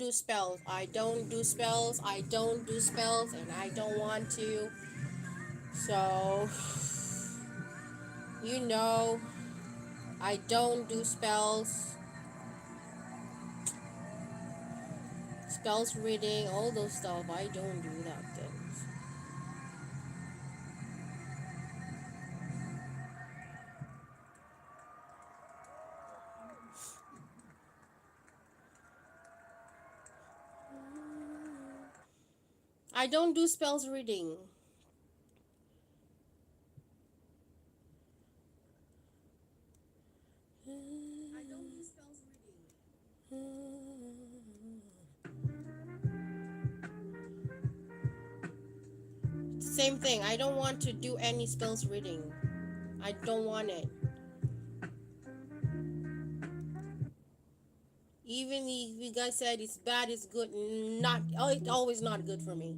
do spells. I don't do spells. I don't do spells, and I don't want to. So, you know, I don't do spells, spells reading, all those stuff. I don't do that things. I don't do spells reading. Same thing. I don't want to do any spells reading. I don't want it. Even if you guys said it's bad, it's good, not it's always not good for me.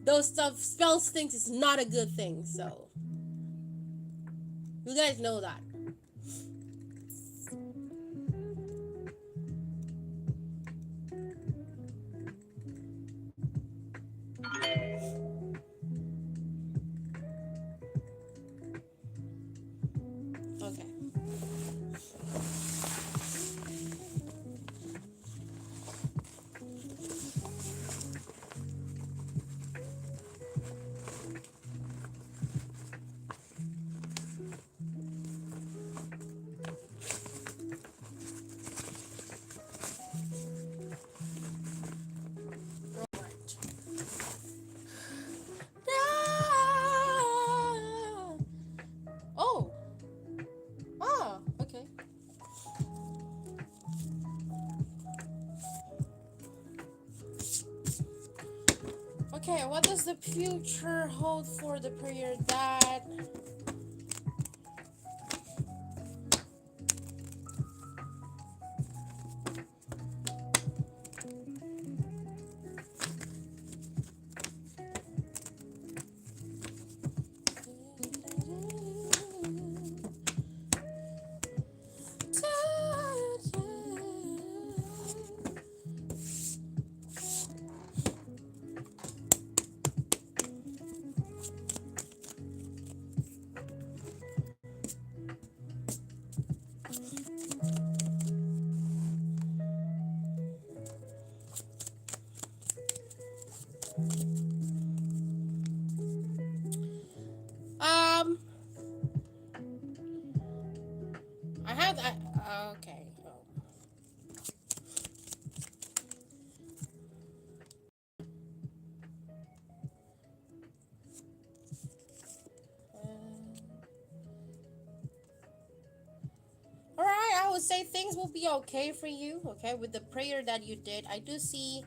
Those stuff spells things is not a good thing. So you guys know that. Okay. Oh. Ah. Okay. Okay. What does the future hold for the prayer that? Um. I have. Okay. All right. I would say things will be okay for you. Okay, with the prayer that you did, I do see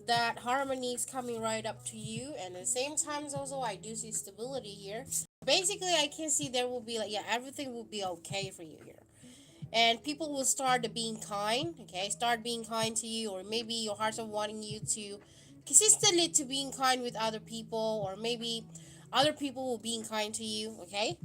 that harmony is coming right up to you, and at the same time also I do see stability here. Basically, I can see there will be like, yeah, everything will be okay for you here, and people will start being kind. Okay, start being kind to you, or maybe your hearts are wanting you to consistently to being kind with other people, or maybe other people will being kind to you. Okay.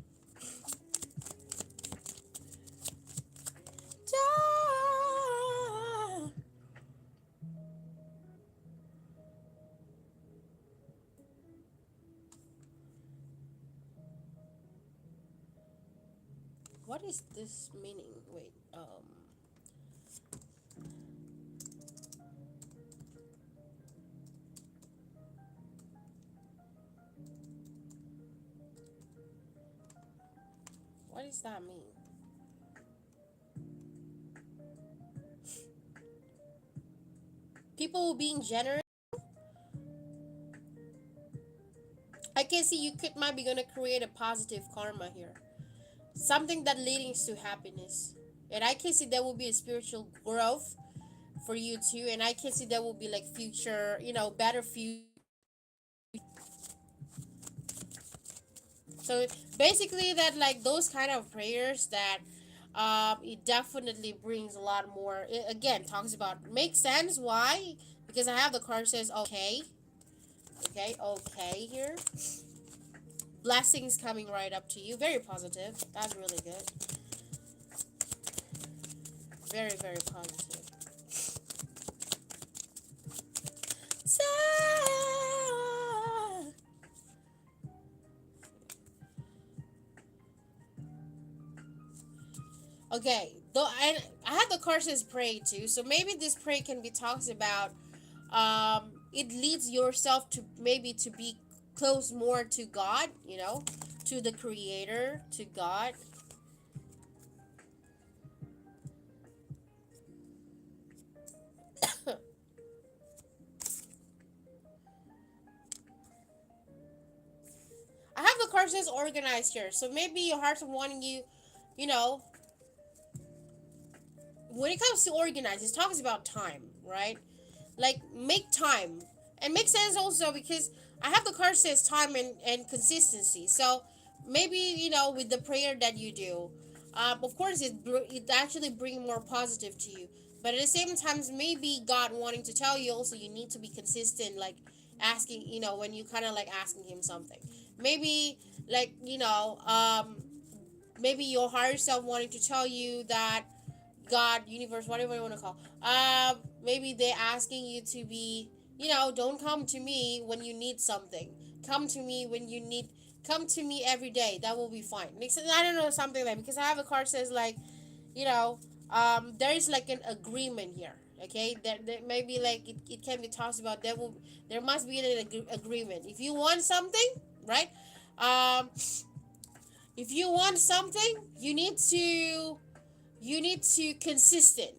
What is this meaning? Wait, what does that mean? People being generous. I can see you could might be gonna create a positive karma here, something that leading to happiness, and I can see there will be a spiritual growth for you too, and I can see there will be like future, better future. So basically, that like those kind of prayers that it definitely brings a lot more. It, again, talks about makes sense. Why? Because I have the card says okay, okay here. Blessings coming right up to you. Very positive. That's really good. Very, very positive. Okay, though, and I had the card says pray too, so maybe this pray can be talks about it leads yourself to maybe to be close more to God, to the creator, to God. I have the card says organized here, so maybe your heart's wanting you, you know, when it comes to organize, it talks about time, right? Like make time. And makes sense also because I have the card says time and consistency. So maybe, with the prayer that you do, of course it actually bring more positive to you. But at the same time, maybe God wanting to tell you also you need to be consistent, like asking, when you kind of like asking him something. Maybe like, maybe your higher self wanting to tell you that God, universe, whatever you want to call. Maybe they're asking you to be, don't come to me when you need something. Come to me when you need. Come to me every day. That will be fine. Makes sense. I don't know something like because I have a card says like, you know, there is like an agreement here. Okay, there maybe like it can be talked about. There must be an agreement. If you want something, right? Um, if you want something, you need to consistent,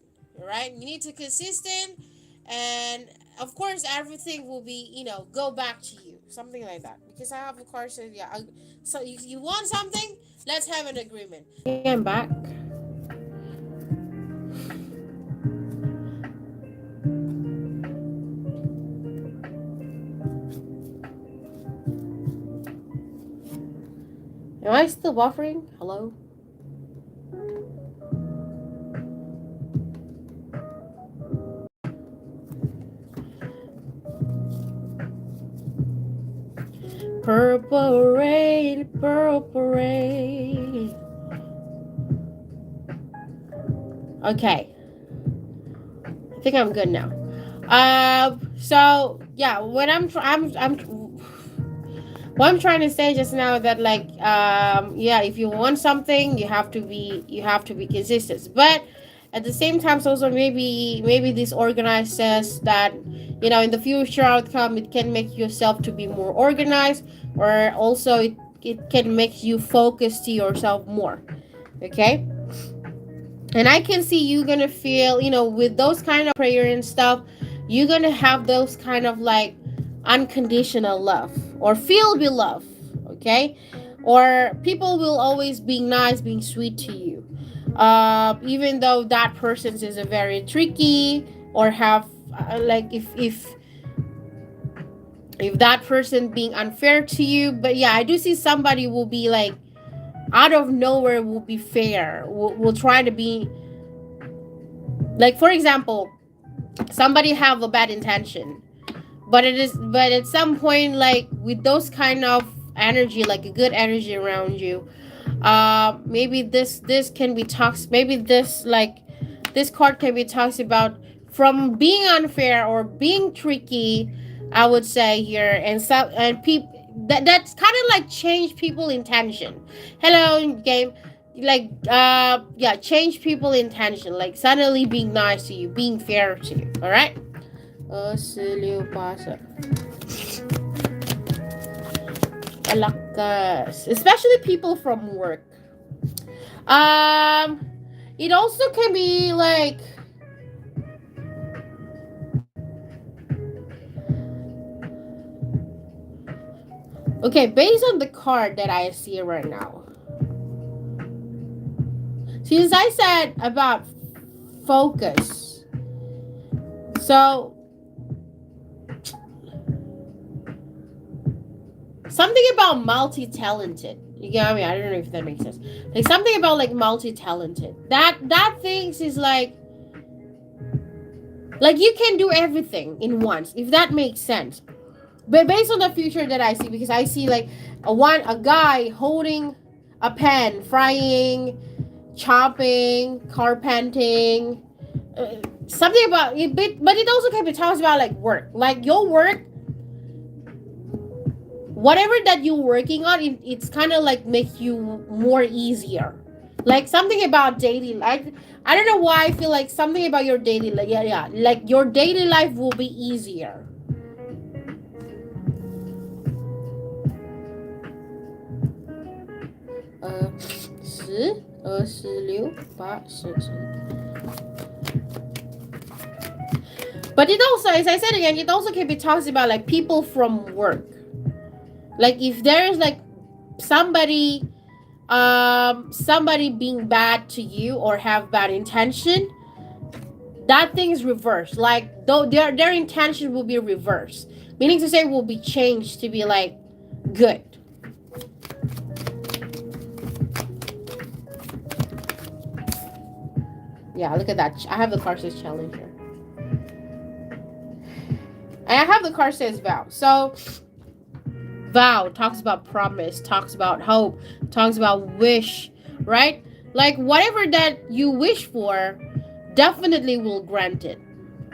right? You need to consistent, and of course everything will be go back to you, something like that, because I have a car says yeah. So you want something, let's have an agreement. I'm back. Am I still buffering? Hello. Purple rain, purple rain. Okay, I think I'm good now. So yeah, when I'm what I'm trying to say just now that like yeah, if you want something, you have to be consistent. But at the same time, also maybe this organized says that in the future outcome it can make yourself to be more organized, or also it can make you focus to yourself more. Okay, and I can see you gonna feel, with those kind of prayer and stuff, you're gonna have those kind of like unconditional love or feel beloved, okay? Or people will always be nice, being sweet to you. Even though that person is a very tricky or have like if that person being unfair to you, but yeah, I do see somebody will be like out of nowhere will be fair, will try to be like, for example, somebody have a bad intention, but at some point, like with those kind of energy, like a good energy around you, maybe this can be talks, maybe this card can be talks about from being unfair or being tricky, I would say here. And people that's kind of like change people intention. Hello game. Like yeah, change people intention, like suddenly being nice to you, being fair to you. All right. Pasa. Alakas. Especially people from work. Um, it also can be like okay, based on the card that I see right now. Since I said about focus, so something about multi-talented. You get me? I don't know if that makes sense. Like something about like multi-talented. That things is like you can do everything in once, if that makes sense. But based on the future that I see, because I see like a guy holding a pen, frying, chopping, carpenting, something about it. But it also can be talks about like work, like your work, whatever that you're working on. It's kind of like make you more easier. Like something about daily life. I don't know why I feel like something about your daily life. Yeah, yeah. Like your daily life will be easier. Uh, 10、26、8、17。But it also, as I said again, it also can be talks about like people from work. Like if there is like somebody somebody being bad to you or have bad intention, that thing is reversed. Like though their intention will be reversed. Meaning to say will be changed to be like good. Yeah, look at that. I have the card says challenger. And I have the card says vow. So vow talks about promise, talks about hope, talks about wish, right? Like whatever that you wish for, definitely will grant it,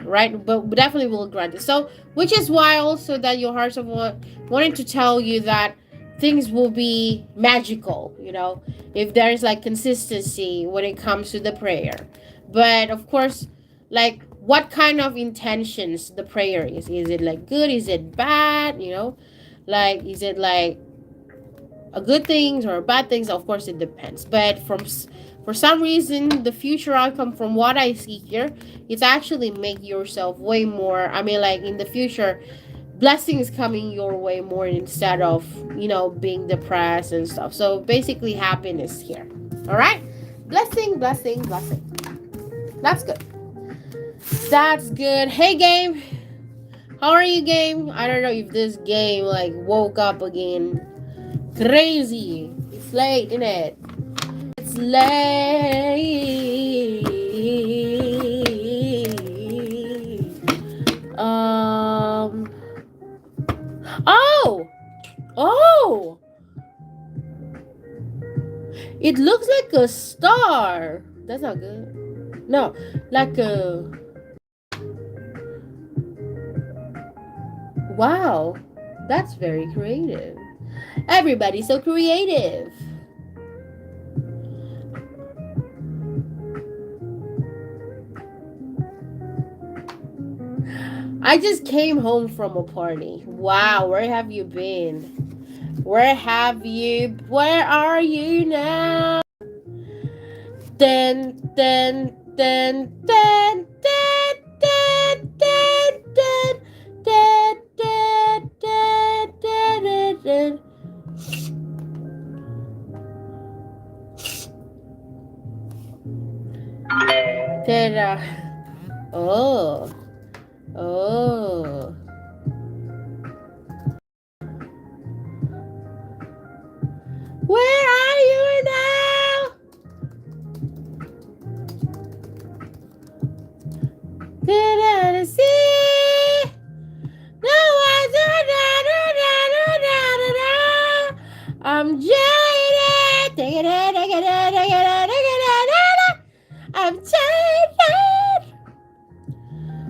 right? But definitely will grant it. So, which is why also that your hearts of wanting to tell you that things will be magical, if there's like consistency when it comes to the prayer. But of course, like what kind of intentions the prayer is? Is it like good? Is it bad? Like is it like a good things or bad things? Of course it depends, but for some reason the future outcome from what I see here, it's actually make yourself way more, I mean, like in the future blessings coming your way more instead of being depressed and stuff. So basically happiness here. All right, blessing, blessing, blessing. That's good. That's good. Hey game, how are you game? I don't know if this game like woke up again. Crazy. It's late, isn't it? It's late. Um. Oh. Oh. It looks like a star. That's not good. No, like a. Wow. That's very creative. Everybody's so creative. I just came home from a party. Wow, where have you been? Where are you now? Then, then, then, then, then, then, then, then, then, then, then, then, then. Then, oh, oh. Where are you now? Did I see? No, I'm jaded. I'm jaded.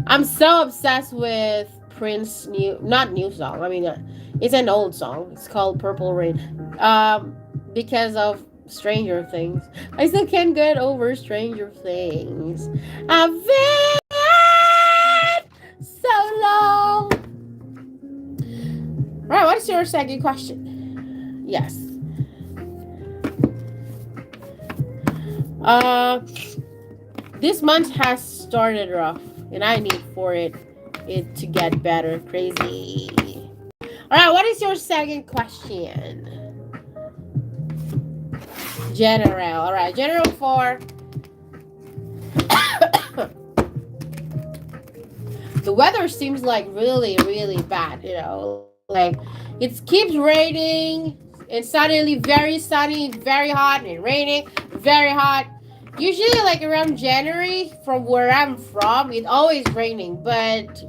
I'm so obsessed with Prince not new song. I mean, it's an old song. It's called Purple Rain. Because of Stranger Things. I still can't get over Stranger Things. I've been so long. All right, what's your second question? Yes. This month has started rough, and I need for it to get better. Crazy. All right, what is your second question? General. All right, general for the weather seems like really, really bad. Like it keeps raining and suddenly very sunny, very hot, and raining, very hot. Usually, like around January, from where I'm from, it's always raining. But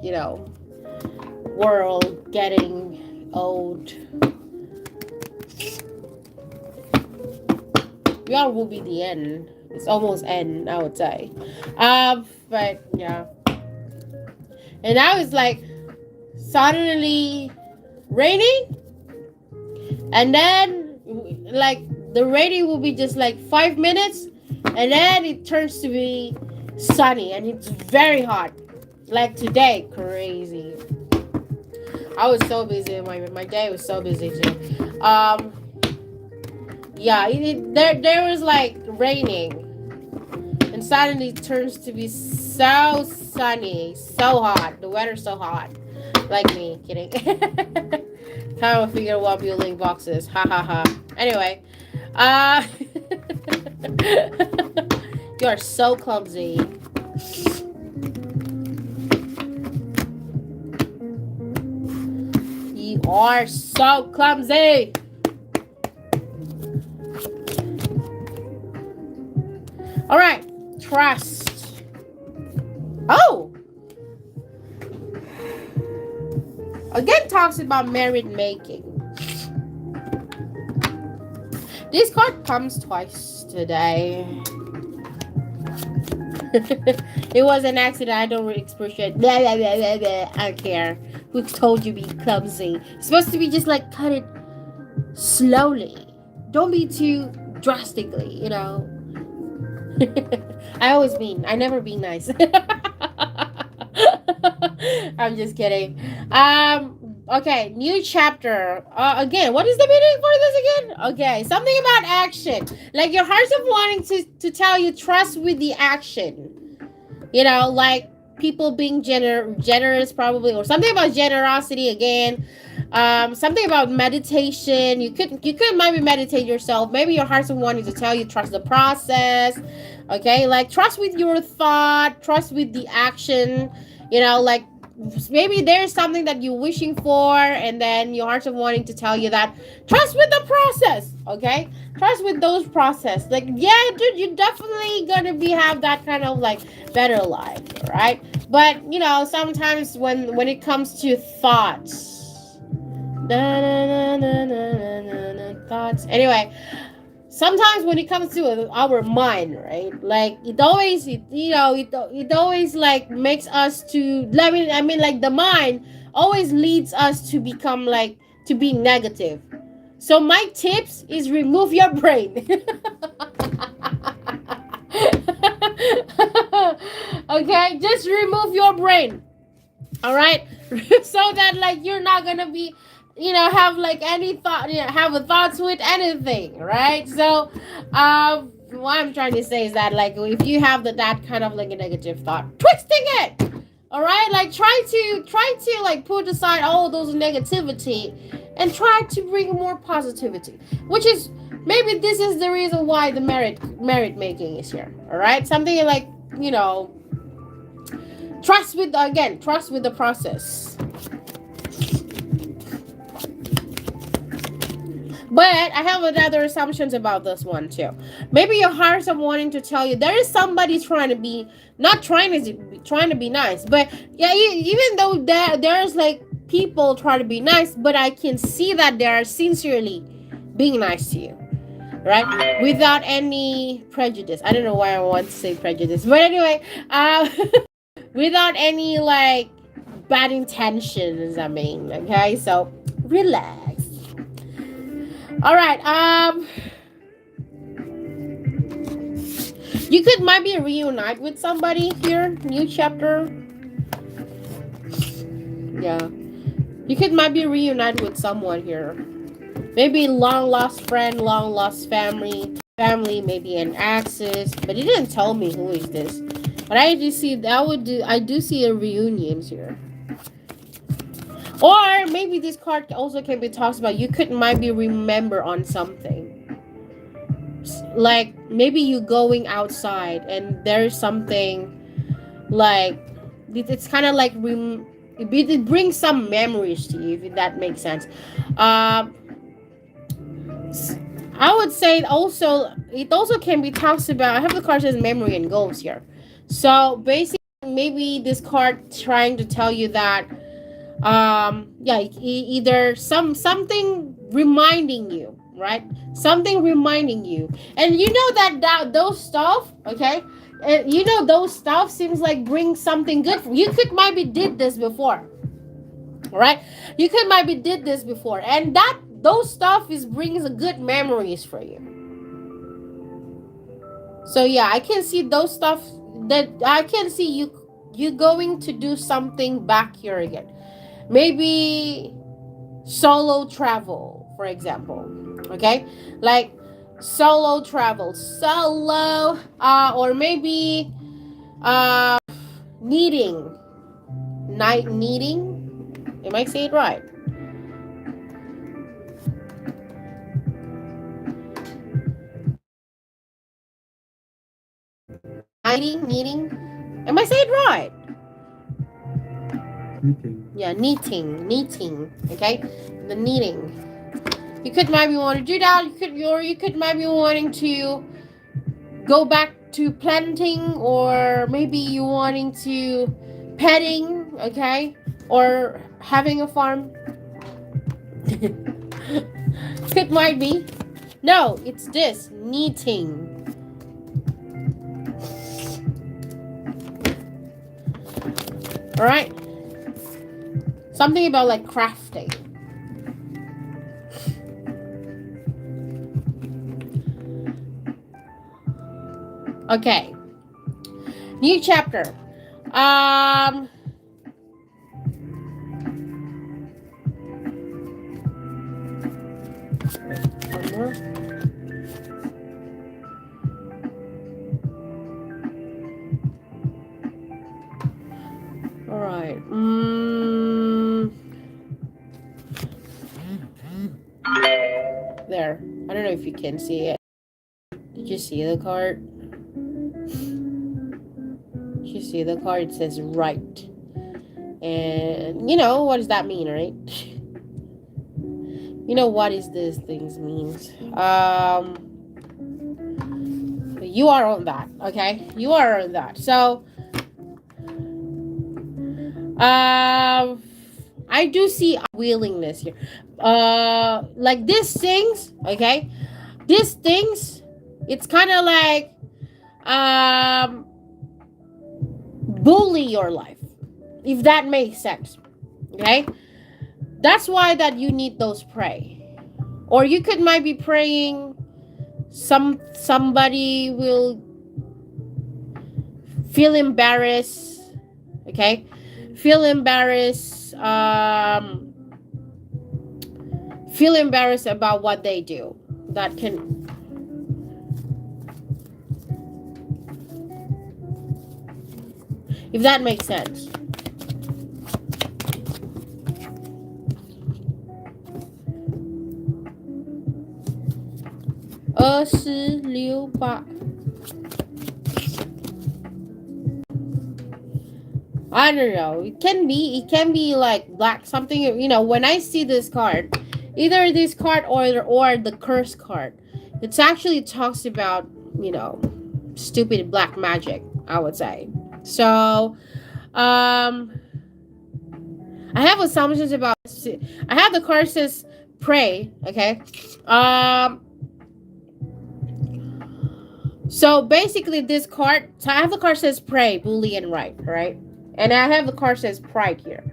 world getting old. We all will be the end. It's almost end, I would say. But yeah. And now it's like suddenly raining, and then like The rating will be just like 5 minutes, and then it turns to be sunny and it's very hot. Like today, crazy. I was so busy. My day was so busy too. Yeah, there was like raining, and suddenly it turns to be so sunny, so hot. The weather's so hot. Like me, kidding. Kind of figure what building boxes. Ha ha ha. Anyway, uh, you are so clumsy. You are so clumsy. All right, trust. Oh, again talks about merit making. This card comes twice today. It was an accident. I don't really appreciate. Blah, blah, blah, blah, blah. I don't care. Who told you be clumsy? It's supposed to be just like cut it slowly. Don't be too drastically, you know. I never be nice. I'm just kidding. Okay, new chapter. Again, what is the meaning for this again? Okay, something about action. Like your heart's of wanting to tell you trust with the action. You know, like people being generous probably, or something about generosity again. Something about meditation. You could maybe meditate yourself. Maybe your heart's wanting to tell you trust the process. Okay, like trust with your thought, trust with the action. You know, like maybe there's something that you're wishing for, and then your heart's wanting to tell you that trust with the process. Okay, trust with those process. Like, yeah, dude, you're definitely gonna have that kind of like better life, right? But you know, sometimes when it comes to thoughts. Thoughts. Anyway, sometimes when it comes to our mind, right? Like it always like makes us to. I mean, like the mind always leads us to become like to be negative. So my tips is remove your brain. Okay, just remove your brain. All right, so that like you're not gonna be have like any thought have a thoughts with anything, right? So what I'm trying to say is that like if you have that kind of like a negative thought, twisting it, all right, like try to like put aside all those negativity and try to bring more positivity, which is maybe this is the reason why the merit making is here. All right, something like trust with the process. But I have other assumptions about this one too. Maybe your hearts are wanting to tell you there is somebody trying to be not trying to be nice, but yeah, even though there's like people trying to be nice, but I can see that they are sincerely being nice to you, right? Without any prejudice. I don't know why I want to say prejudice, but anyway, without any like bad intentions. I mean, okay, so relax. All right. You could maybe reunite with somebody here. New chapter. Yeah. You could maybe reunite with someone here. Maybe long lost friend, long lost family, maybe an axis. But it didn't tell me who is this. But I do see a reunion here. Or maybe this card also can be talks about you could maybe remember on something. Like maybe you going outside and there's something like it's kind of like it brings some memories to you, if that makes sense. I would say it also can be talks about. I have the card says memory and goals here. So basically maybe this card trying to tell you that either something reminding you, right? Something reminding you, and you know that those stuff, okay, and those stuff seems like bring something good for you. Could maybe did this before, right? You could maybe did this before, and that those stuff is brings good memories for you. So yeah, I can see those stuff, that I can see you going to do something back here again. Maybe solo travel, for example. Okay? Like solo travel. Solo or maybe uh needing. Night needing. Am I saying it right? Needing. Am I saying it right? Knitting. Yeah, knitting. Okay, the knitting. You could maybe want to do that. You could maybe wanting to go back to planting, or maybe you wanting to petting. Okay, or having a farm. It might be. No, it's this knitting. All right, something about like crafting. Okay, new chapter. Um, one more. All right. There. I don't know if you can see it. Did you see the card? You see the card says right. And you know what does that mean, right? You know what is this things means. You are on that, okay? You are on that. So I do see willingness here. Like these things, okay? These things, it's kind of like bully your life, if that makes sense. Okay, that's why that you need those pray, or you could might be praying somebody will feel embarrassed. Okay, feel embarrassed, feel embarrassed about what they do. That can, if that makes sense. I don't know. It can be like black something. You know, when I see this card, either this card or the curse card, it actually talks about, you know, stupid black magic, I would say. So, I have assumptions about. I have the card says pray. Okay, so basically this card. So I have the card says pray, bully, and right, and I have the card says pride here.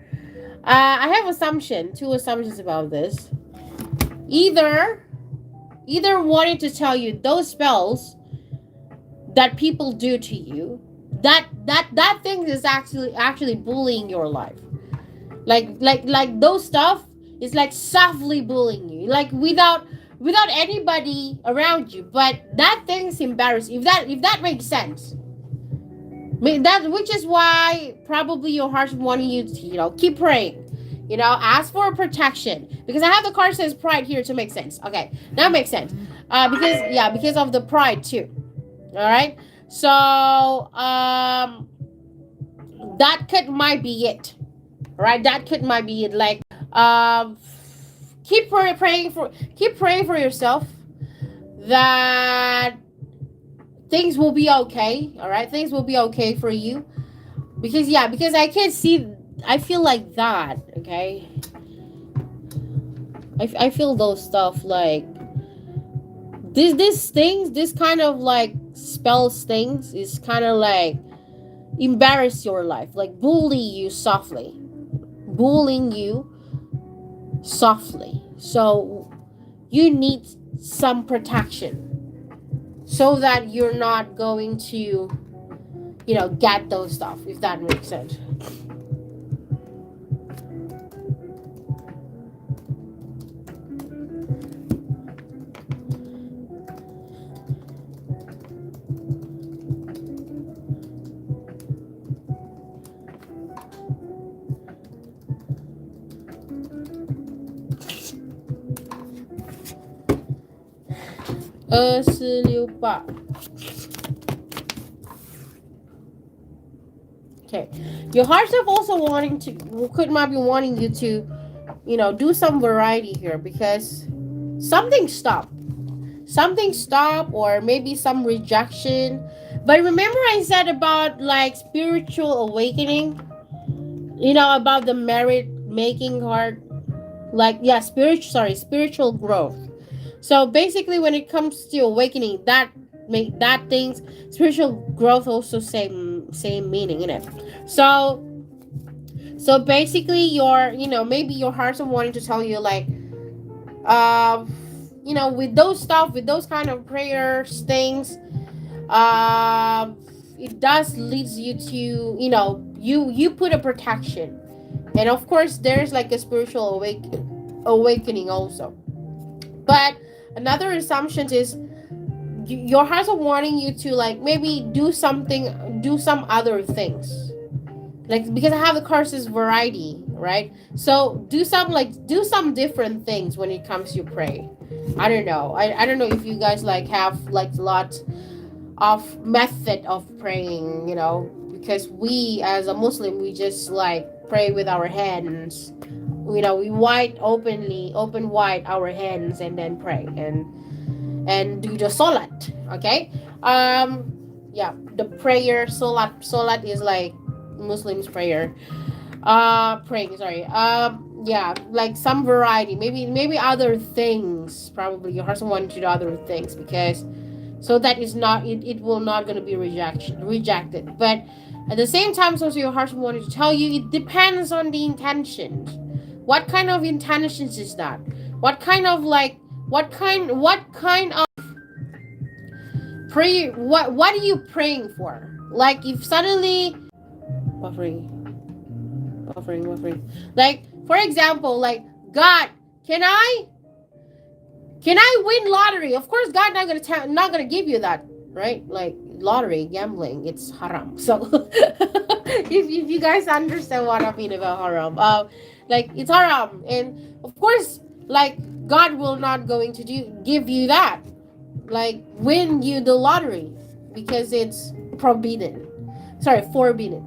I have two assumptions about this. Either wanting to tell you those spells that people do to you, that thing is actually bullying your life. Like those stuff is like softly bullying you, like without anybody around you, but that thing's embarrassing. If that makes sense. I mean, that, which is why probably your heart's wanting you to, keep praying. Ask for protection, because I have the card says pride here to make sense. Okay, that makes sense. Because of the pride too. All right. So that could might be it. All right, that could might be it. Like keep praying for yourself that things will be okay. All right, things will be okay for you, because I can't see. I feel like that. Okay, I feel those stuff like this kind of like spells things is kind of like embarrass your life, like bullying you softly. So you need some protection. so that you're not going to, get those stuff, if that makes sense. Lupa. Okay. Your heart self also might be wanting you to, do some variety here, because something stopped. Something stop, or maybe some rejection. But remember I said about like spiritual awakening, about the merit making heart, like, yeah, spiritual growth. So basically when it comes to awakening, that make that things, spiritual growth also same meaning in it. So basically your, maybe your heart's wanting to tell you like, uh with those stuff, with those kind of prayers things, it does leads you to, you put a protection. And of course there's like a spiritual awakening also. But another assumption is, your heart's wanting you to like maybe do some other things, like, because I have the courses variety, right? So do some different things when it comes to pray. I don't know, I don't know if you guys like have like lots of method of praying, because we as a Muslim, we just like pray with our hands, we open wide our hands and then pray and do the salat. Okay. Yeah, the prayer, salat is like Muslims prayer, praying, sorry. Yeah, like some variety, maybe other things, probably your husband wanted to do other things, because so that is not it will not going to be rejected. But at the same time, so your husband wanted to tell you, it depends on the intentions. What kind of intentions is that? What kind of pray, what are you praying for? Like, if suddenly buffering, like, for example, like, God, can I can I win lottery? Of course, God not gonna give you that, right? Like, lottery, gambling, it's haram. So, if you guys understand what I mean about haram, like, it's haram, and of course, like, God will not going to give you that, like, win you the lottery, because it's forbidden. Sorry, forbidden,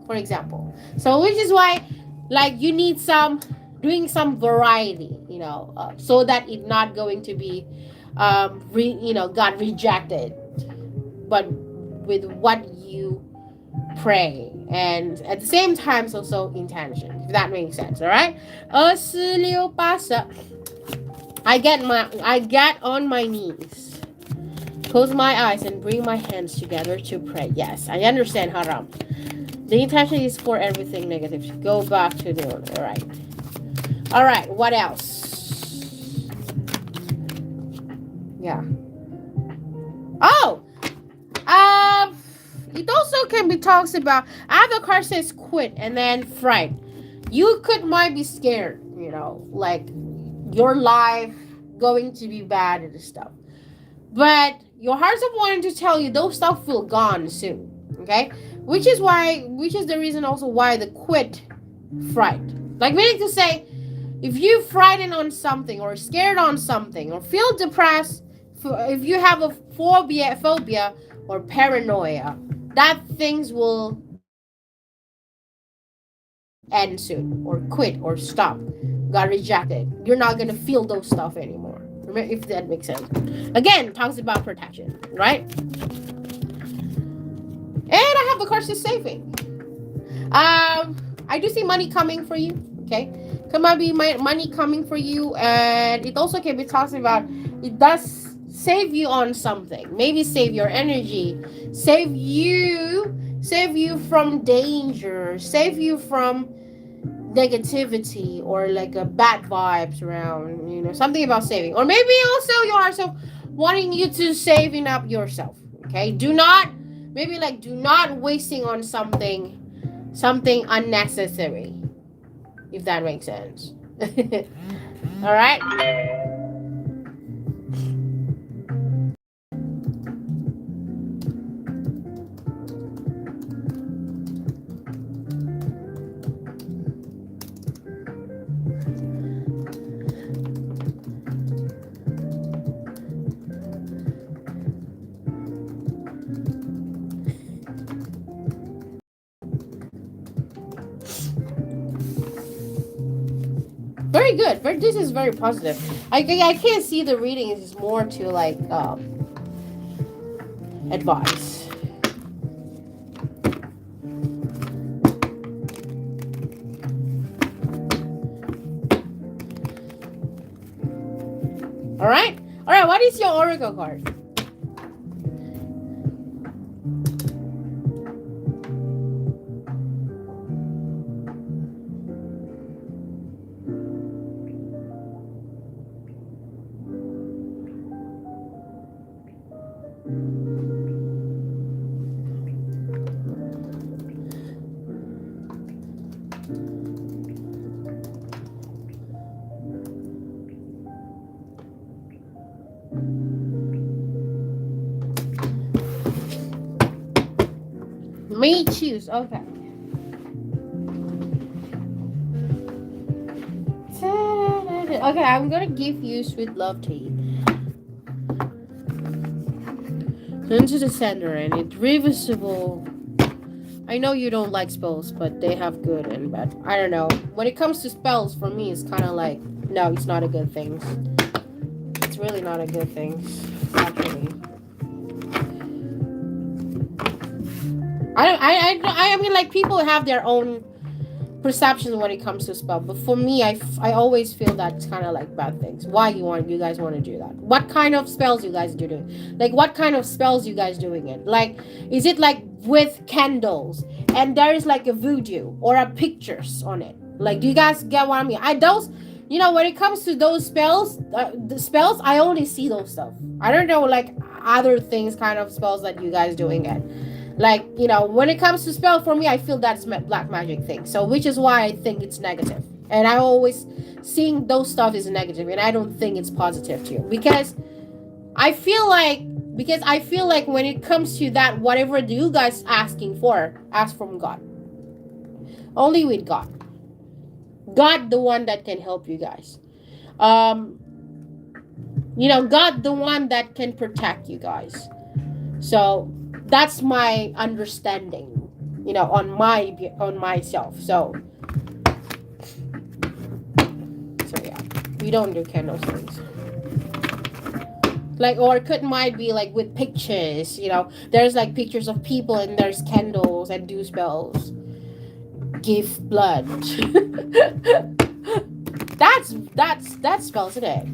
for example. So, which is why, like, you need some doing some variety, so that it's not going to be, God rejected, but with what you pray, and at the same time, also intention. If that makes sense, all right. 26 I get on my knees, close my eyes, and bring my hands together to pray. Yes, I understand, haram. The intention is for everything negative. Go back to the order. All right. All right. What else? Yeah. Oh. It also can be talks about. Other card says quit and then fright. You might be scared. Like your life going to be bad and stuff. But your heart's of wanting to tell you those stuff will gone soon. Okay, which is the reason also why the quit fright. Like, meaning to say, if you frightened on something, or scared on something, or feel depressed, if you have a phobia or paranoia, that things will end soon, or quit, or stop, got rejected. You're not gonna feel those stuff anymore. Remember, if that makes sense. Again, talks about protection, right? And I have the cards to saving. I do see money coming for you. Okay, come on, be money coming for you, and it also can be talking about. It does save you on something. Maybe save your energy, save you from danger, save you from negativity, or like a bad vibes around. Something about saving, or maybe also you also wanting you to saving up yourself. Okay, do not, maybe like do not wasting on something unnecessary, if that makes sense. All right. Very good. This is very positive. I can't see the reading is more to like advice. All right. All right. What is your oracle card? Me choose. Okay. Okay, I'm gonna give you sweet love tea. Into the center, and it's reversible. I know you don't like spells, but they have good and bad. I don't know. When it comes to spells, for me, it's kind of like no, it's not a good thing. It's really not a good thing, actually. I mean, like people have their own perception when it comes to spell, but for me, I always feel that it's kind of like bad things. Why you guys want to do that? What kind of spells you guys doing? Like what kind of spells you guys doing it? Like is it like with candles and there is like a voodoo or a pictures on it? Like do you guys get what I mean? I those when it comes to those spells, the spells I only see those stuff. I don't know like other things kind of spells that you guys doing it. Like when it comes to spell, for me I feel that's black magic thing, so which is why I think it's negative, and I always seeing those stuff is negative, and I don't think it's positive too, because I feel like when it comes to that, whatever you guys asking for, ask from God, only with God the one that can help you guys. um God the one that can protect you guys. So that's my understanding, on myself. So yeah, we don't do candle things. Like, or it could might be like with pictures. There's like pictures of people and there's candles and do spells. Give blood. That spells it.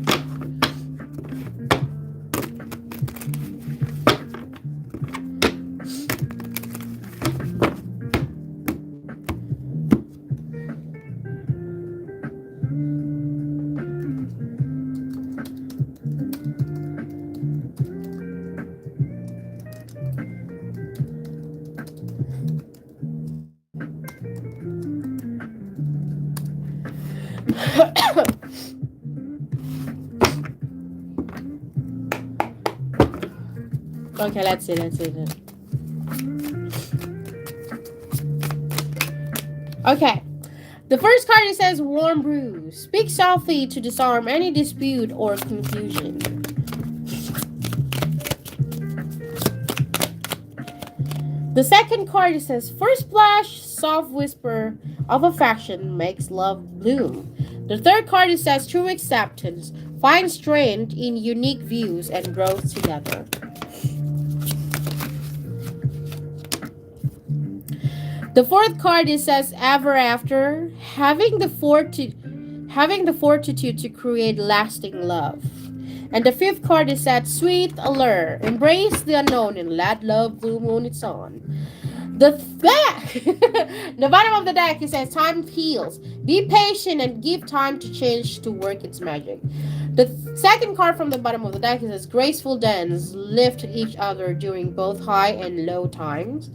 Okay, let's see. Okay. The first card, it says warm brew. Speak softly to disarm any dispute or confusion. The second card, it says first splash, soft whisper of affection makes love bloom. The third card, it says true acceptance. Find strength in unique views and growth together. The fourth card, it says ever after, having the fortitude to create lasting love. And the fifth card is that sweet allure, embrace the unknown and let love bloom on its own. The back, the bottom of the deck, it says time heals. Be patient and give time to change to work its magic. The second card from the bottom of the deck says graceful dance, lift each other during both high and low times.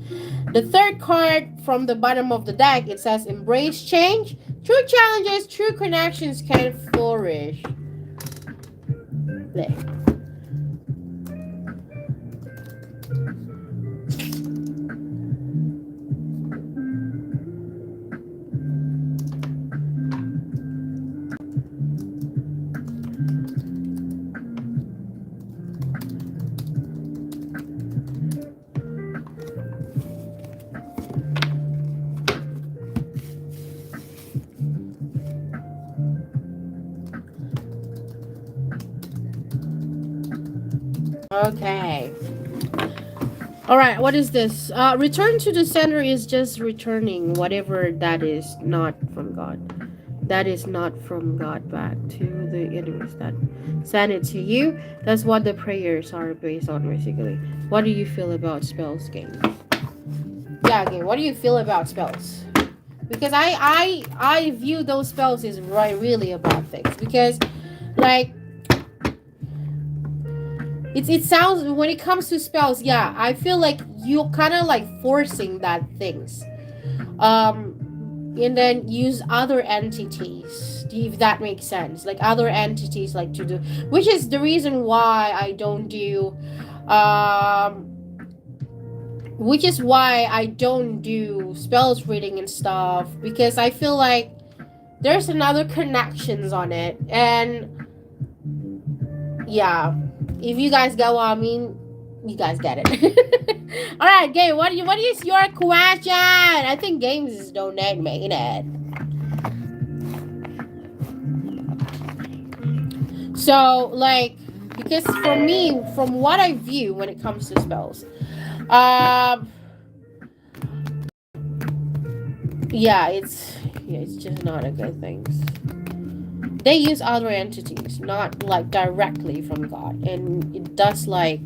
The third card from the bottom of the deck, it says embrace change. True challenges, true connections can flourish. There. Okay. All right, what is this? Return to the center is just returning whatever that is not from God. That is not from God back to the enemies that send it to you. That's what the prayers are based on, basically. What do you feel about spells, game? Yeah, game. What do you feel about spells? Because I view those spells as really about things. Because, like, it sounds, when it comes to spells, yeah, I feel like you're kind of like forcing that things, and then use other entities, if that makes sense, like other entities, like to do, which is the reason why I don't do, which is why I don't do spells reading and stuff, because I feel like there's another connections on it. And yeah, if you guys get what I mean, you guys get it. All right, game. What is your question? I think games is donate making it. So like, because for me, from what I view when it comes to spells, yeah, it's just not a good thing. They use other entities, not like directly from God, and it does like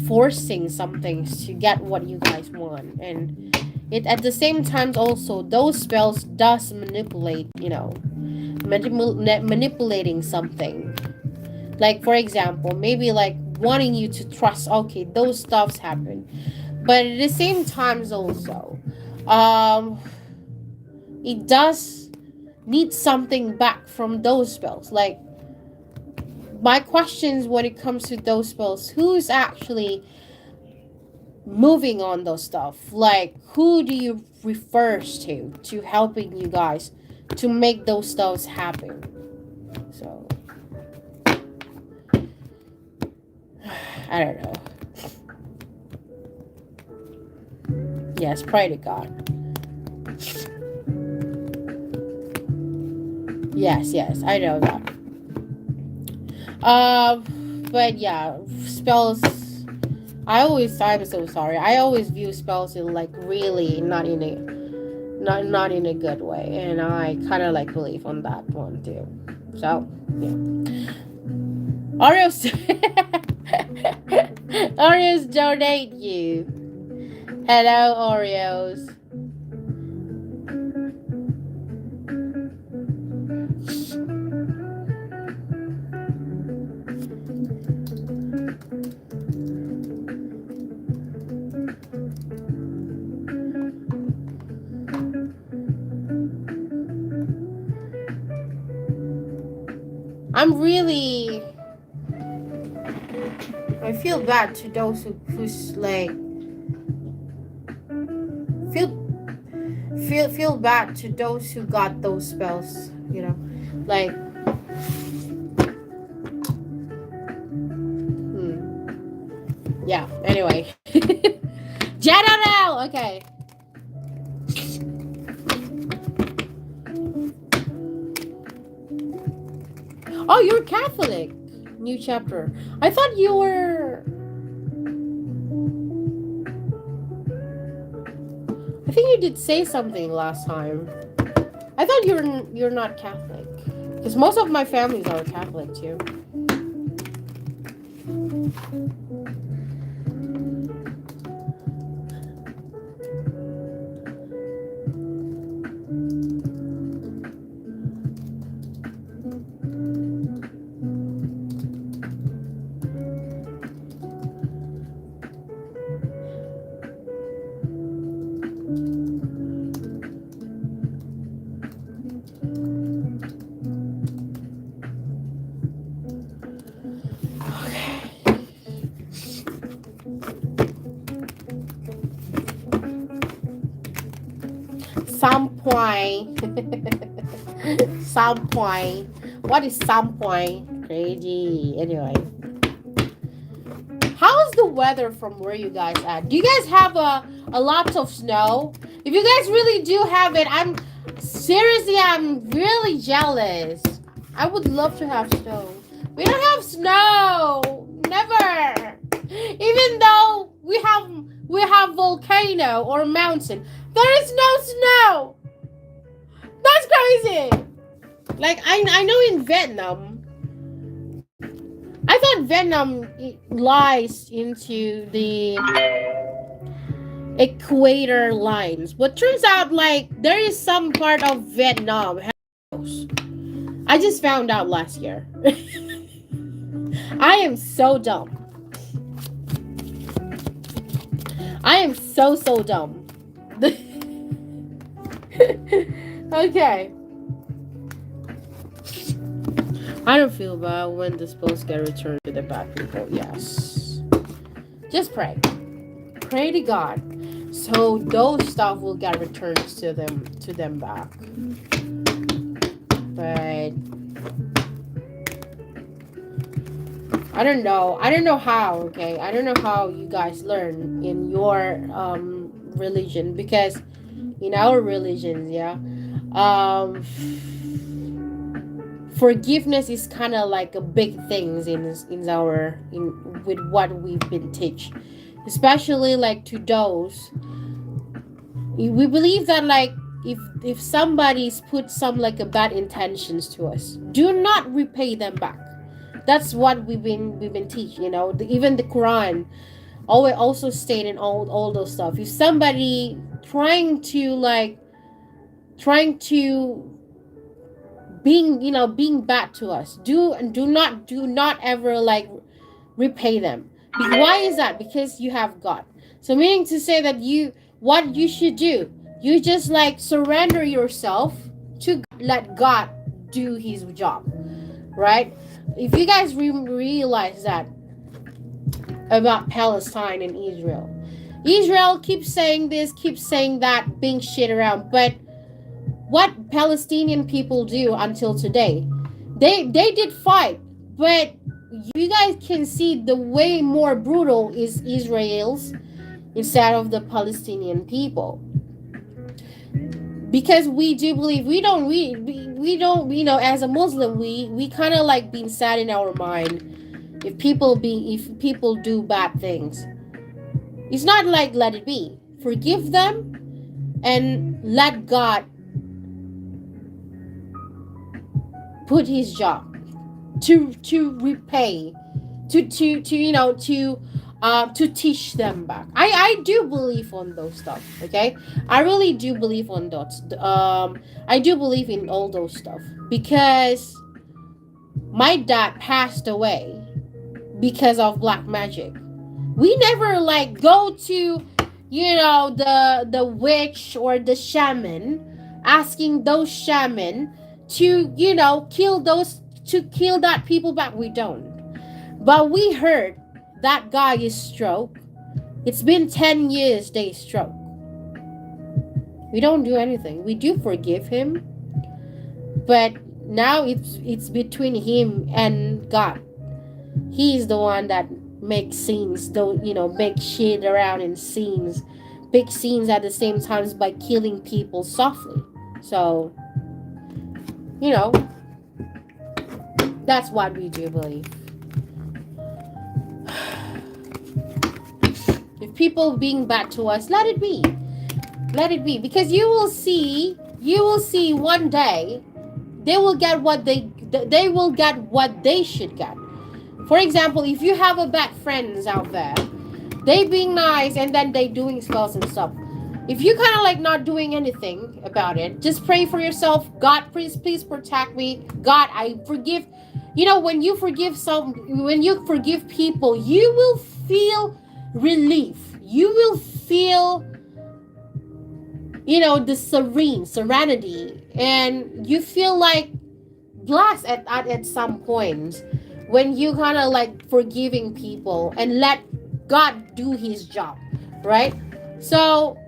forcing some things to get what you guys want. And it at the same time also, those spells does manipulate, manipulating something, like for example, maybe like wanting you to trust, okay, those stuffs happen, but at the same times also, um it does need something back from those spells. Like, my questions when it comes to those spells, who's actually moving on those stuff? Like, who do you refers to helping you guys to make those stuffs happen? So I don't know. Yes, pray to God. Yes, I know that. But yeah, spells. I'm so sorry. I always view spells in like really not in a good way, and I kind of like believe on that one too. So yeah, Oreos, Oreos donate you. Hello, Oreos. I'm really. I feel bad to those who's like feel feel bad to those who got those spells. Like. Yeah. Anyway. General. Okay. Oh, you're Catholic. New chapter. I thought you were. I think you did say something last time. I thought you're not Catholic, because most of my families are Catholic too. point. Some point. What is some point? Crazy. Anyway, how is the weather from where you guys at? Do you guys have a lot of snow? If you guys really do have it, I'm really jealous. I would love to have snow. We don't have snow. Never. Even though we have volcano or mountain, there is no snow. That's crazy. Like I know in Vietnam, I thought Vietnam lies into the equator lines, but turns out like there is some part of Vietnam. I just found out last year. I am so dumb. I am so dumb. Okay. I don't feel bad when the spells get returned to the bad people. Yes. Just pray. Pray to God. So those stuff will get returned to them back. But I don't know. I don't know how, okay? I don't know how you guys learn in your religion, because in our religions, yeah, forgiveness is kind of like a big thing in with what we've been taught, especially like to those we believe that like if somebody's put some like a bad intentions to us, do not repay them back. That's what we've been teaching, even the Quran always also state in all those stuff. If somebody trying to being bad to us, do not ever like repay them. Why is that? Because you have God. So meaning to say that what you should do, you just like surrender yourself to God, let God do his job, right? If you guys realize that about Palestine and Israel keeps saying this, keeps saying that, being shit around, but what Palestinian people do until today, they did fight, but you guys can see the way more brutal is Israel's instead of the Palestinian people, because we do believe we don't, as a Muslim, we kind of like being sad in our mind if people do bad things. It's not like let it be, forgive them and let God put his job to repay, to teach them back. I do believe on those stuff, okay? I really do believe on those. I do believe in all those stuff, because my dad passed away because of black magic. We never like go to the witch or the shaman, asking those shaman to kill that people back. We don't. But we heard that guy is stroke. It's been 10 years they stroke. We don't do anything. We do forgive him, but now it's between him and God. He's the one that makes scenes, don't make shit around in scenes, big scenes at the same times by killing people softly. So that's what we do believe. If people being bad to us, let it be, because you will see one day they will get what they should get. For example, if you have a bad friends out there, they being nice and then they doing spells and stuff, if you kind of like not doing anything about it, just pray for yourself. God, please protect me. God, I forgive. When you forgive people, you will feel relief. You will feel the serenity, and you feel like blessed at some point when you kind of like forgiving people and let God do his job, right? So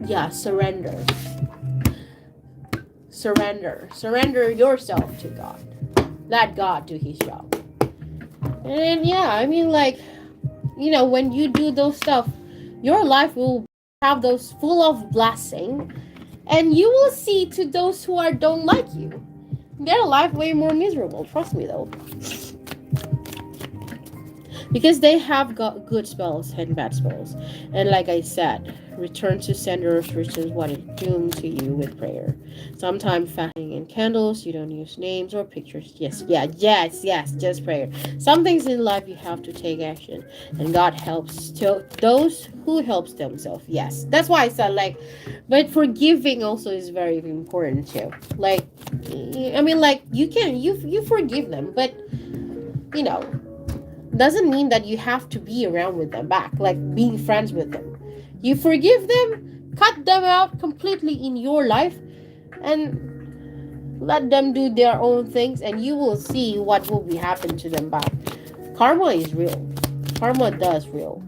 Yeah, surrender yourself to God. Let God do his job. And yeah, I mean, like, when you do those stuff, your life will have those full of blessing, and you will see to those who are don't like you, their life way more miserable. Trust me, though, because they have got good spells and bad spells. And like I said, return to senders, which is what it doomed to you with prayer. Sometimes fasting and candles, you don't use names or pictures. Yes, yeah, yes, just prayer. Some things in life you have to take action, and God helps to those who helps themselves. Yes, that's why I said, like, but forgiving also is very important too. Like, I mean, like, you forgive them, but you know doesn't mean that you have to be around with them back, like being friends with them. You forgive them, cut them out completely in your life, and let them do their own things, and you will see what will be happen to them back. Karma is real. Karma does real.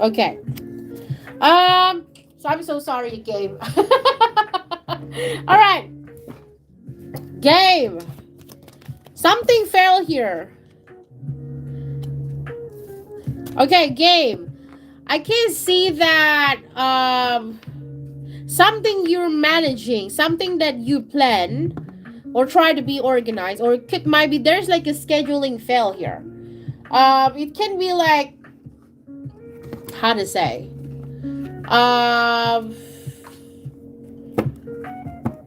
Okay. So I'm so sorry, game. All right, game. Something fell here. Okay, game. I can see that something you're managing, something that you plan or try to be organized, or it could might be there's like a scheduling fail here. It can be like, how to say, um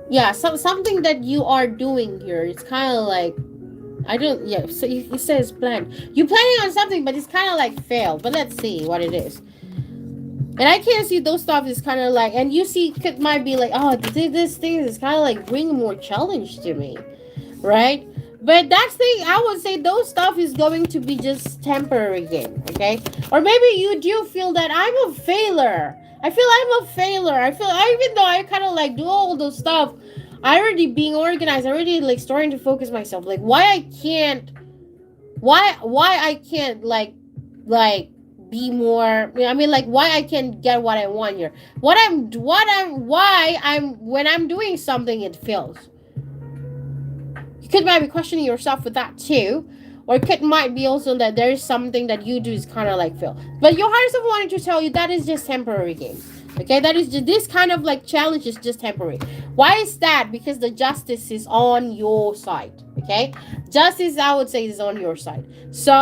yeah, something that you are doing here. It's kind of like, I don't, yeah, so it says plan. You're planning on something, but it's kind of like failed. But let's see what it is. And I can't see those stuff is kind of like, and you see, it might be like, oh, this thing is kind of like bringing more challenge to me, right? But that's thing, I would say those stuff is going to be just temporary game, okay? Or maybe you do feel that I'm a failure. I feel I'm a failure. Even though I kind of like do all those stuff, I already being organized, I already like starting to focus myself. Like, why I can't like be more, I mean, like, why I can't get what I want here. Why I'm when I'm doing something it fails. You could might be questioning yourself with that too. Or it could might be also that there is something that you do is kind of like fail. But your heart is wanting to tell you that is just temporary game. Okay, that is just, this kind of like challenge is just temporary. Why is that? Because the justice is on your side. Okay, justice, I would say, is on your side. So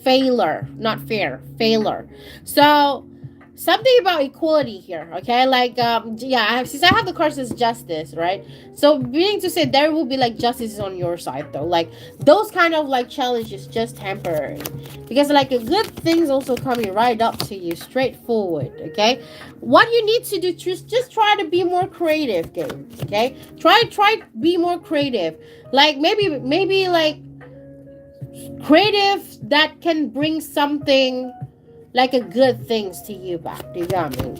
failure, not fair, failure. So something about equality here, okay? Like, yeah, since I have the card says justice, right? So meaning to say there will be like justice on your side though. Like those kind of like challenges just temporary, because like a good things also coming right up to you, straightforward. Okay, what you need to do, just try to be more creative, game. Okay, try be more creative. Like maybe like creative that can bring something like a good things to you back. Do you got me?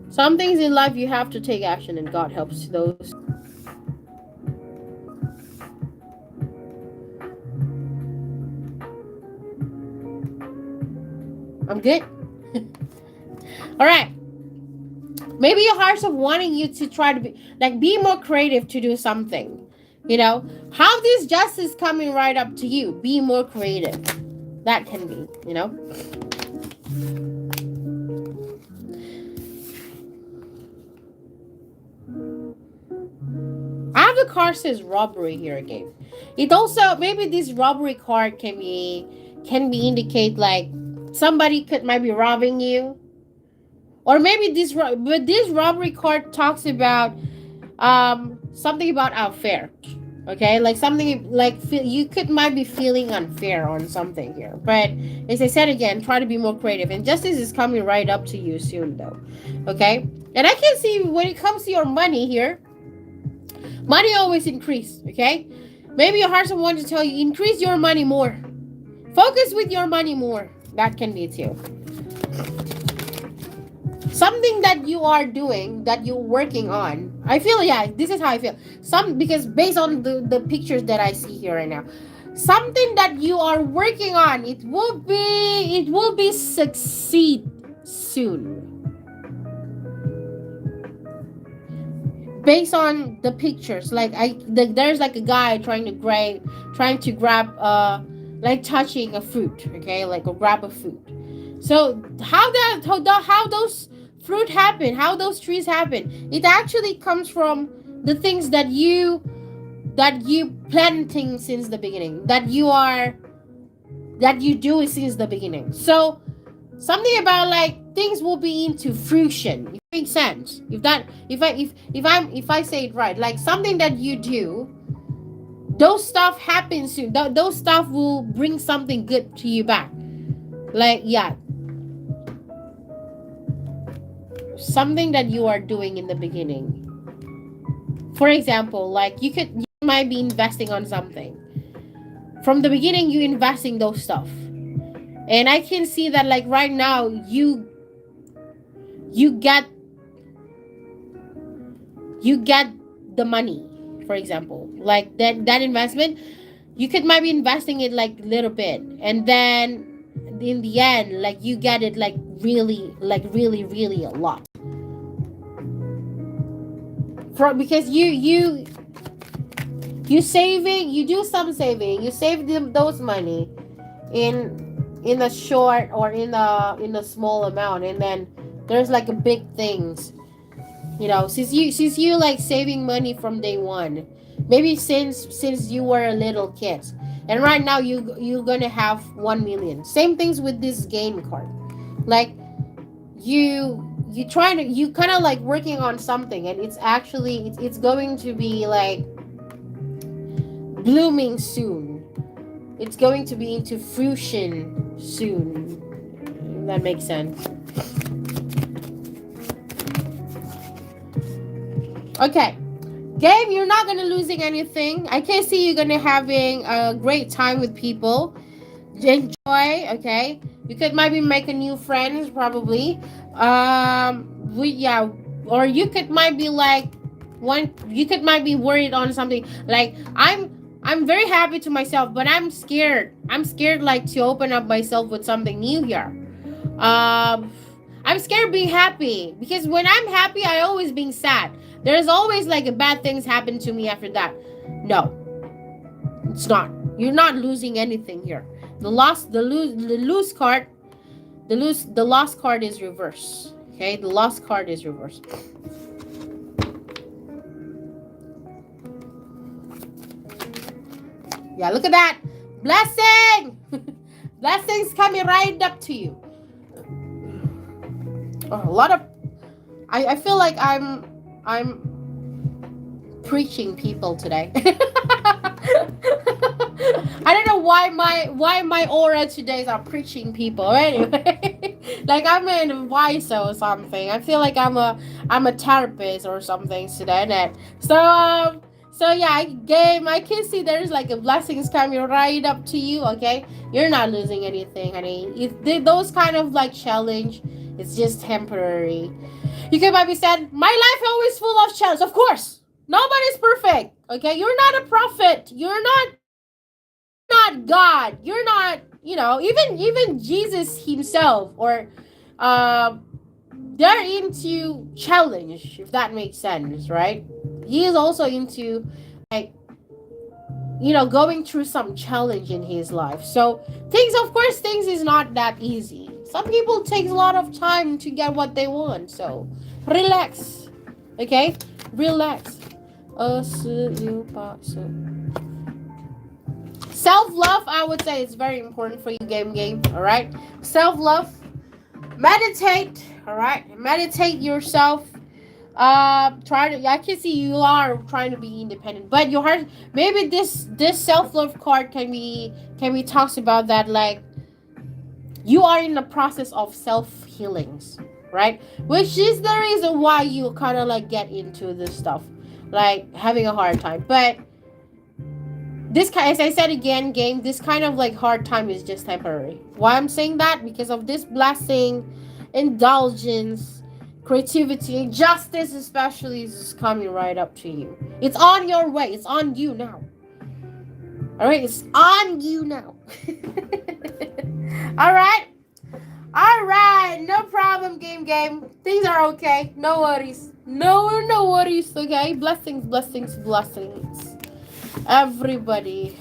Some things in life you have to take action, and God helps those. I'm good. All right. Maybe your heart's of wanting you to try to be more creative to do something. How this justice coming right up to you. Be more creative. That can be, I have the card says robbery here again. It also, maybe this robbery card can be indicate like somebody might be robbing you. Or maybe this robbery card talks about something about unfair. Okay, like something like you might be feeling unfair on something here. But as I said again, try to be more creative, and justice is coming right up to you soon though. Okay, and I can see when it comes to your money here, money always increase. Okay, maybe your heart's wanting to tell you increase your money more, focus with your money more. That can be too. Something that you are doing, that you're working on, I feel, yeah, this is how I feel. Some, because based on the pictures that I see here right now, something that you are working on, it will be succeed soon. Based on the pictures, like there's like a guy trying to grab like touching a fruit, okay, like a grab a fruit. So how those fruit happen, how those trees happen, it actually comes from the things that you planting since the beginning, that you do it since the beginning. So something about like things will be into fruition. It makes sense. If I say it right, like something that you do, those stuff happen soon. Those stuff will bring something good to you back. Like, yeah, something that you are doing in the beginning. For example, like you might be investing on something. From the beginning, you investing those stuff, and I can see that like right now you get you get the money. For example, like that investment, you could might be investing it like little bit, and then in the end, like you get it like really a lot. Because you do some saving, you save those money in a short or in a small amount, and then there's like a big things, since you like saving money from day one, maybe since you were a little kid, and right now you're gonna have 1 million. Same things with this game card. Like you kind of like working on something, and it's going to be like blooming soon. It's going to be into fruition soon. If that makes sense. Okay. Game, you're not gonna losing anything. I can see you're gonna having a great time with people. Enjoy, okay? You could maybe make a new friends, probably. Yeah, or you could might be like you could might be worried on something. Like I'm very happy to myself, but I'm scared. I'm scared like to open up myself with something new here. Um, I'm scared being happy, because when I'm happy, I always being sad. There's always like a bad things happen to me after that. No, it's not. You're not losing anything here. The card, the lost card is reverse. Okay, the lost card is reverse. Yeah, look at that. Blessing! Blessings coming right up to you. Oh, a lot of I feel like I'm preaching people today. I don't know why my aura today is preaching people. Anyway, like I'm an advisor or something. I feel like I'm a therapist or something today. So yeah, I can see there's like a blessings coming right up to you. Okay, you're not losing anything, honey. If those kind of like challenge, it's just temporary. You can maybe said, my life always full of challenge. Of course, nobody's perfect. Okay, you're not a prophet. You're not God. You're not, even Jesus himself, or they're into challenge, if that makes sense, right? He is also into like going through some challenge in his life. So things is not that easy. Some people take a lot of time to get what they want. So relax, okay? Relax. Self-love, I would say, is very important for you, game. All right, self-love. Meditate. All right, meditate yourself. Try to. I can see you are trying to be independent, but your heart. Maybe this self-love card can be talks about that, like you are in the process of self-healings, right? Which is the reason why you kind of like get into this stuff, like having a hard time. But this kind, as I said again, game, this kind of like hard time is just temporary. Why I'm saying that? Because of this blessing, indulgence, Creativity, justice especially, is coming right up to you. It's on your way. It's on you now. All right, it's on you now. All right. All right, no problem, game. Things are okay. No worries. No worries, okay? Blessings. Everybody.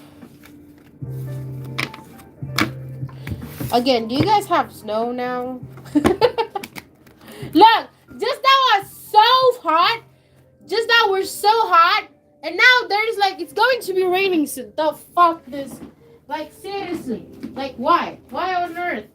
Again, do you guys have snow now? Look, just now was so hot. Just now we're so hot. And now there's like, it's going to be raining soon. The fuck this? Like, seriously. Like, why? Why on earth?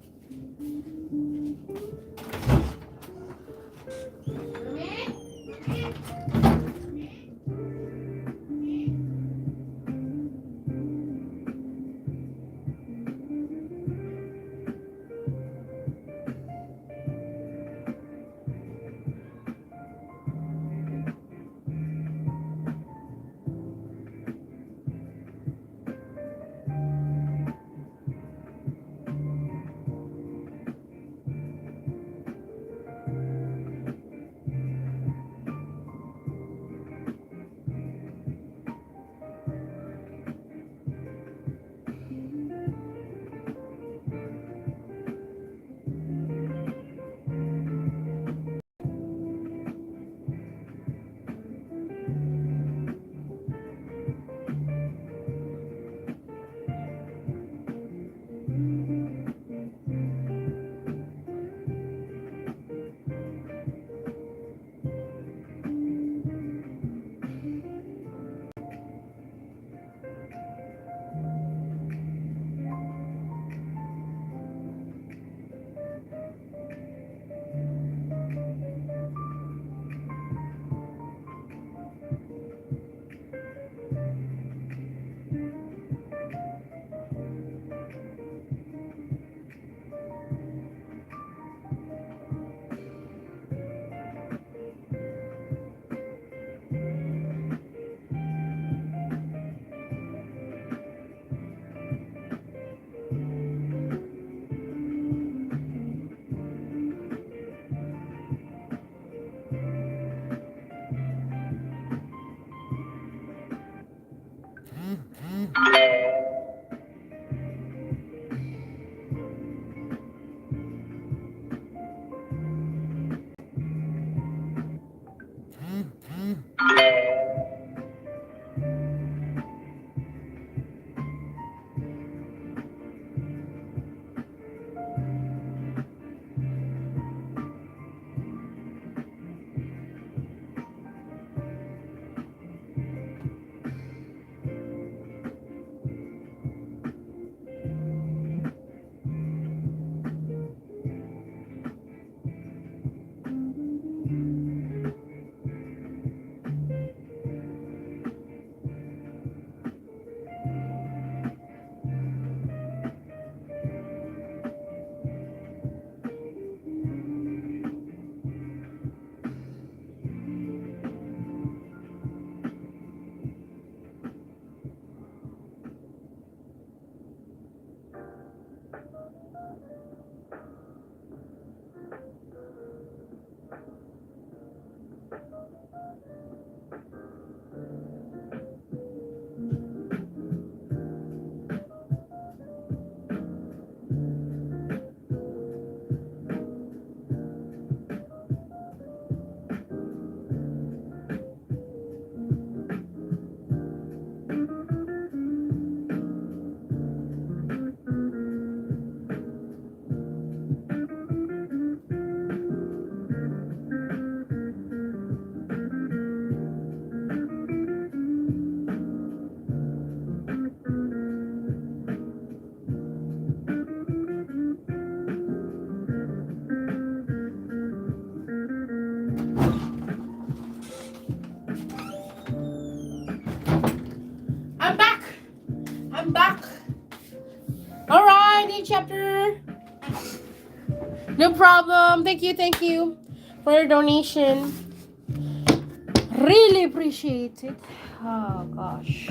I'm back. All right, new chapter. No problem. Thank you for your donation. Really appreciate it. Oh gosh.